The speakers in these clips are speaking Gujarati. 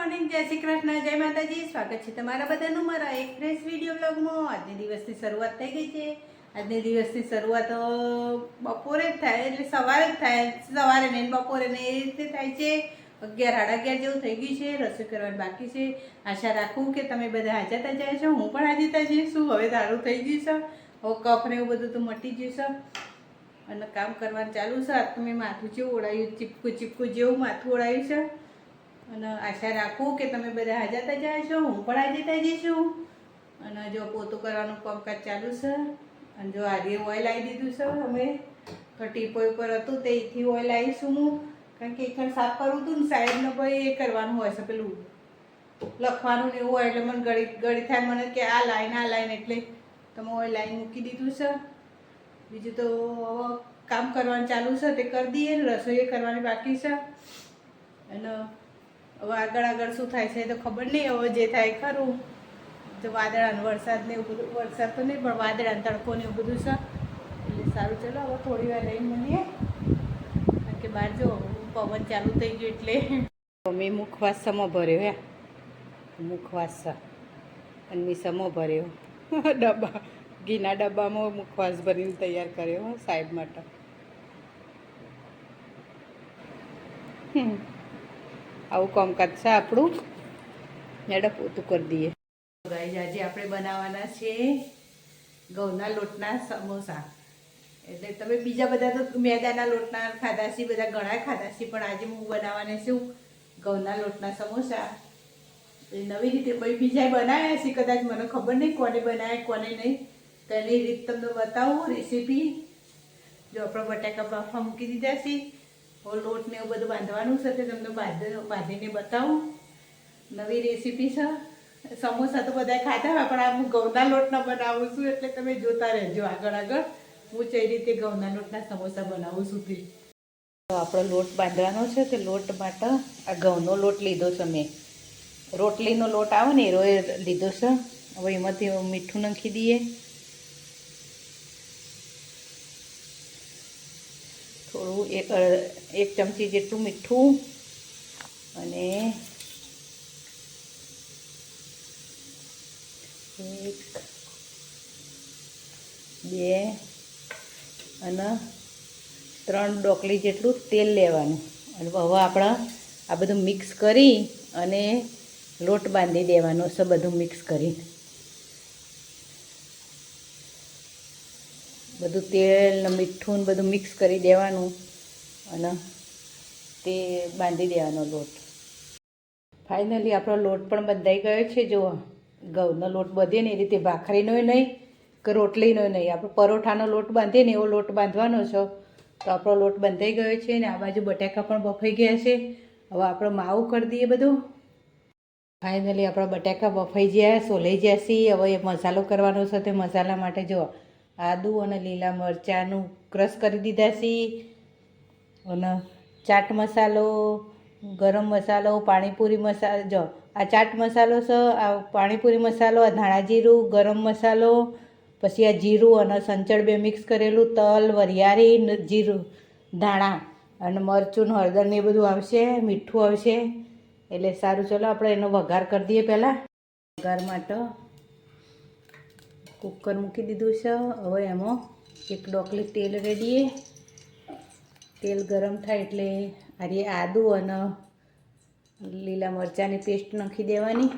મોર્નિંગ, જય શ્રી કૃષ્ણ, જય માતાજી. સ્વાગત છે તમારા બધાનું મારા એક ફ્રેશ વિડીયો બ્લોગમાં. આજના દિવસની શરૂઆત થઈ ગઈ છે. આજના દિવસની શરૂઆત બપોરે જ થાય, એટલે સવારે જ થાય. સવારે ને બપોરે ને એ રીતે થાય છે. 11 સાડા 11 જેવું થઈ ગયું છે. રસોઈ કરવાની બાકી છે. આશા રાખું કે તમે બધા હાજર તાજા છો. હું પણ હાજર તાજી છું. હવે સારું થઈ ગયું છે. હવે કફ ને એવું બધું તો મટી ગયું છે અને કામ કરવાનું ચાલુ છે. આજ તો મેં માથું જેવું ઓળાયું, ચીપકું જેવું માથું ઓળાયું છે. અને આશા રાખું કે તમે બધા હાજર તાજા છો. હું પણ હાજર તાજી છું. અને જો પોતું કરવાનું કામકાજ ચાલુ છે. અને જો આજે ઓઇલ આવી દીધું છે. અમે તો ટીપોઈ ઉપર હતું તેથી ઓઇલ આવીશું હું, કારણ કે એકણ સાફ કરવું હતું ને સાઈડનો ભાઈ એ કરવાનું હોય છે, પેલું લખવાનું ને એવું હોય એટલે મને ગળી થાય મને કે આ લાઈન એટલે તમે ઓઇલ લાઈન મૂકી દીધું છે. બીજું તો કામ કરવાનું ચાલુ છે તે કરી દઈએ. રસોઈ કરવાની બાકી છે. અને હવે આગળ શું થાય છે તો ખબર નહીં. હવે જે થાય ખરું. તો વાદળાનો વરસાદ ને એવું બધું, વરસાદ તો નહીં પણ વાદળાનો તડકો ને એવું બધું છે. એટલે સારું, ચલો હવે થોડી વાર લઈને મળીએ. કારણ કે બહાર જો પવન ચાલુ થઈ ગયું એટલે મેં મુખવાસ સમો ભર્યો. મુખવાસ અને મેં સમો ભર્યો ડબ્બા, ઘીના ડબ્બામાં મુખવાસ ભરીને તૈયાર કર્યો સાહેબ માટે. આવું કામકાજ છે આપણું. મેડમ પોતું કરી દઈએ. ગાઈસ, આજે આપણે બનાવવાના છે ઘઉંના લોટના સમોસા. એટલે તમે બીજા બધા તો મેદાના લોટના ખાધા છે, બધા ઘણા ખાધા છે, પણ આજે હું બનાવવાના છું ઘઉંના લોટના સમોસા. એ નવી રીતે ભાઈ બીજા બનાવ્યા છે, કદાચ મને ખબર નહીં કોને બનાવ્યા કોને નહીં. તો એની રીત તમને બતાવું, રેસીપી. જો આપણે બટાકા બાફા મૂકી દીધા છે. લોટ ને એવું બધું બાંધવાનું છે તે તમને બાંધીને બતાવું. નવી રેસીપી છે. સમોસા તો બધા ખાતા હોય, પણ આ હું ઘઉંના લોટના બનાવું છું, એટલે તમે જોતા રહેજો આગળ હું કઈ રીતે ઘઉંના લોટના સમોસા બનાવું છું તે. તો આપણો લોટ બાંધવાનો છે. તે લોટ માટે આ ઘઉંનો લોટ લીધો છે મેં. રોટલીનો લોટ આવે ને એરો લીધો છે. હવે એમાંથી મીઠું નાખી દઈએ, થોડું એક ચમચી જેટલું મીઠું, અને 1 2 અને 3 ડોકલી જેટલું તેલ લેવાનું. અને હવે આપણે આ બધું મિક્સ કરી અને લોટ બાંધી દેવાનો છે. બધું મિક્સ કરી, બધું તેલ ને મીઠું ને બધું મિક્સ કરી દેવાનું અને તે બાંધી દેવાનો લોટ. ફાઇનલી આપણો લોટ પણ બંધાઈ ગયો છે. જો ઘઉંનો લોટ બધે ને એ રીતે ભાખરીનો નહીં કે રોટલીનો નહીં, આપણે પરોઠાનો લોટ બાંધીએ ને એવો લોટ બાંધવાનો છે. તો આપણો લોટ બંધાઈ ગયો છે. ને આ બાજુ બટાકા પણ બફાઈ ગયા છે. હવે આપણે માવું કરી દઈએ બધું. ફાઇનલી આપણા બટાકા બફાઈ ગયા, સોલાઈ ગયા છે. હવે એ મસાલો કરવાનો છે. તે મસાલા માટે જો આદુ અને લીલા મરચાંનું ક્રશ કરી દીધા છે, અને ચાટ મસાલો, ગરમ મસાલો, પાણીપુરી મસાલો. જો આ ચાટ મસાલો છે, આ પાણીપુરી મસાલો, આ ધાણા જીરું, ગરમ મસાલો, પછી આ જીરું અને સંચળ બે મિક્સ કરેલું, તલ, વરિયાળી, જીરું, ધાણા અને મરચું, હળદર ને એ બધું આવશે, મીઠું આવશે. એટલે સારું, ચલો આપણે એનો વઘાર કરી દઈએ. પહેલાં વઘાર માટે કુકર મૂકી દીધું છે. હવે એમાં 1 ડોકલી તેલ રેડીએ. તેલ ગરમ થાય એટલે આ આદુ અને લીલા મરચાંની પેસ્ટ નાખી દેવાની.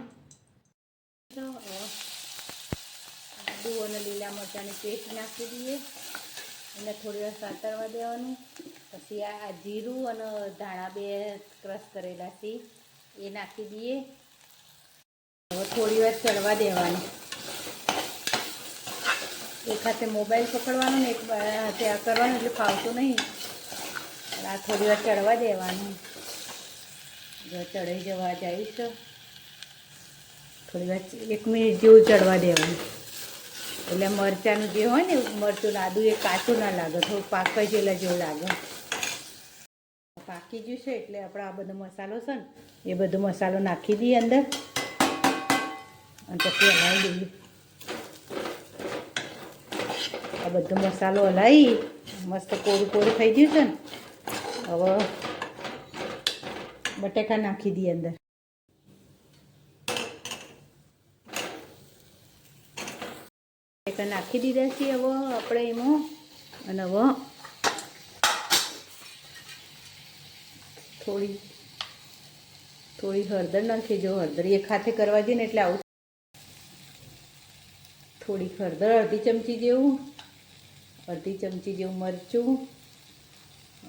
આદુ અને લીલા મરચાંની પેસ્ટ નાખી દઈએ અને થોડી વાર સાતરવા દેવાનું. પછી આ જીરું અને ધાણા બે ક્રશ કરેલા છે એ નાખી દઈએ. હવે થોડી વાર ચડવા દેવાની. એક હાથે મોબાઈલ પકડવાનો ને એક હાથે આ કરવાનું, એટલે ફાવતું નહીં. આ થોડી વાર ચડવા દેવાનું. જો ચડાઈ જવા જાય છે. થોડી વાર 1 મિનિટ જેવું ચડવા દેવાનું. એટલે મરચાંનું જે હોય ને મરચું આદુ એ કાચું ના લાગે, થોડું પાકાઈ ગયેલા જેવું લાગે. પાકી ગયું છે એટલે આપણે આ બધો મસાલો છે ને એ બધો મસાલો નાખી દઈએ અંદર અને પછી હલાવી દઈએ. આ બધો મસાલો હલાવી મસ્ત કોરું થઈ ગયું છે ને. હવે બટેકા નાખી દઈએ અંદર. એક નાખી દીધા છીએ હવે આપણે એમાં. અને હવે થોડી હળદર નાખી. જો હળદર એક હાથે કરવા જઈએ ને એટલે આવું. થોડી હળદર અડધી ચમચી જેવું મરચું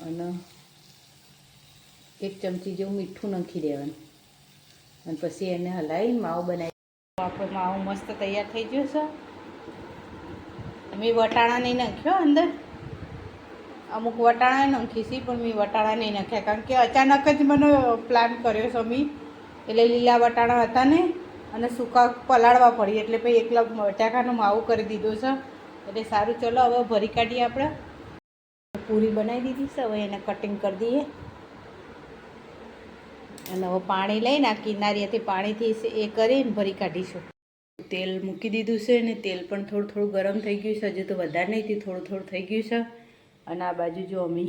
અને 1 ચમચી જેવું મીઠું નાખી દેવાનું. અને પછી એને હલાવી માવો બનાવી. આપણો માવો મસ્ત તૈયાર થઈ ગયો છે. મેં વટાણા નહીં નાખ્યો અંદર. અમુક વટાણા નાખીશી પણ મેં વટાણા નહીં નાખ્યા કારણ કે અચાનક જ મને પ્લાન કર્યો છે મેં. એટલે લીલા વટાણા હતા ને અને સૂકા પલાળવા પડી એટલે પછી એકલા બટાકાનો માવો કરી દીધો છે. એટલે સારું, ચલો હવે ભરી કાઢીએ. આપણે પૂરી બનાવી દીધી છે. હવે એને કટિંગ કરી દઈએ. અને હવે પાણી લઈને આ કિનારીએથી પાણીથી એ કરીને ભરી કાઢીશું. તેલ મૂકી દીધું છે ને તેલ પણ થોડું ગરમ થઈ ગયું છે. હજુ તો વધારે નહીં, થોડું થઈ ગયું છે. અને આ બાજુ જો અમે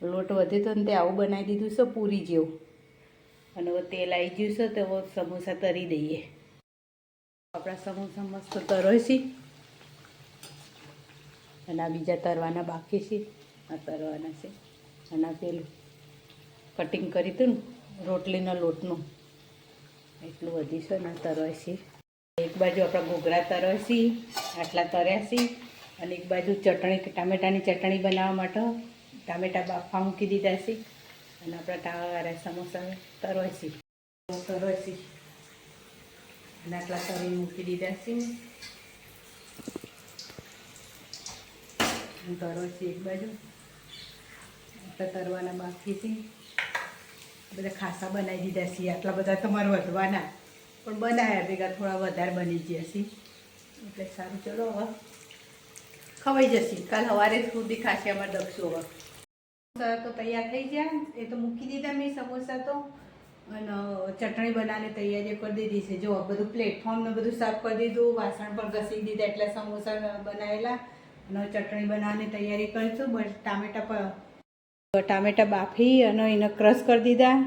લોટ વધે તો ને તે આવું બનાવી દીધું છે પૂરી જેવું. અને હવે તેલ આવી ગયું છે તો હવે સમોસા તરી દઈએ. આપણા સમોસા મસ્ત તરોય છે. અને આ બીજા તરવાના બાકી છે. આ તરવાના છે. અને આ પેલું કટિંગ કરી હતું ને રોટલીના લોટનું એટલું વધી છે ને તરોય છે. એક બાજુ આપણા ઘૂઘરા તરોય છે, આટલા તર્યા છે. અને એક બાજુ ચટણી, ટામેટાની ચટણી બનાવવા માટે ટામેટા બાફવા મૂકી દીધા છે. અને આપણા ટાવાવાળા સમોસા તરોય છે. અને આટલા તરી મૂકી દીધા છે. તરોય છે એક બાજુ, આટલા તરવાના બાકી છે. બધા ખાસા બનાવી દીધા છે. આટલા બધા તમારે વધવાના પણ બનાવ્યા ભેગા થોડા વધારે બની ગયા છે. એટલે સારું, ચલો હવે ખવાઈ જશે. કાલ સવારે સુધી ખાશે અમારે દક્ષો. હવે સમોસા તો તૈયાર થઈ ગયા. એ તો મૂકી દીધા મેં સમોસા તો. અને ચટણી બનાવવાની તૈયારી કરી દીધી છે. જો બધું પ્લેટફોર્મ ને બધું સાફ કરી દીધું, વાસણ પણ ઘસી દીધા. એટલે સમોસા બનાવેલા. અને ચટણી બનાવવાની તૈયારી કરીશું. બસ ટામેટા બાફી અને એને ક્રશ કરી દીધા.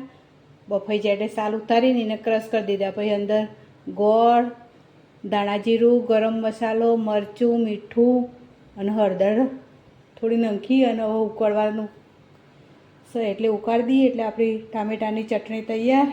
બફાઈ જાય એટલે સાલ ઉતારીને એને ક્રશ કરી દીધા. પછી અંદર ગોળ, ધાણાજીરું, ગરમ મસાલો, મરચું, મીઠું અને હળદર થોડી નાખી અને ઉકળવાનું છે. એટલે ઉકાળી દઈએ એટલે આપણી ટામેટાની ચટણી તૈયાર.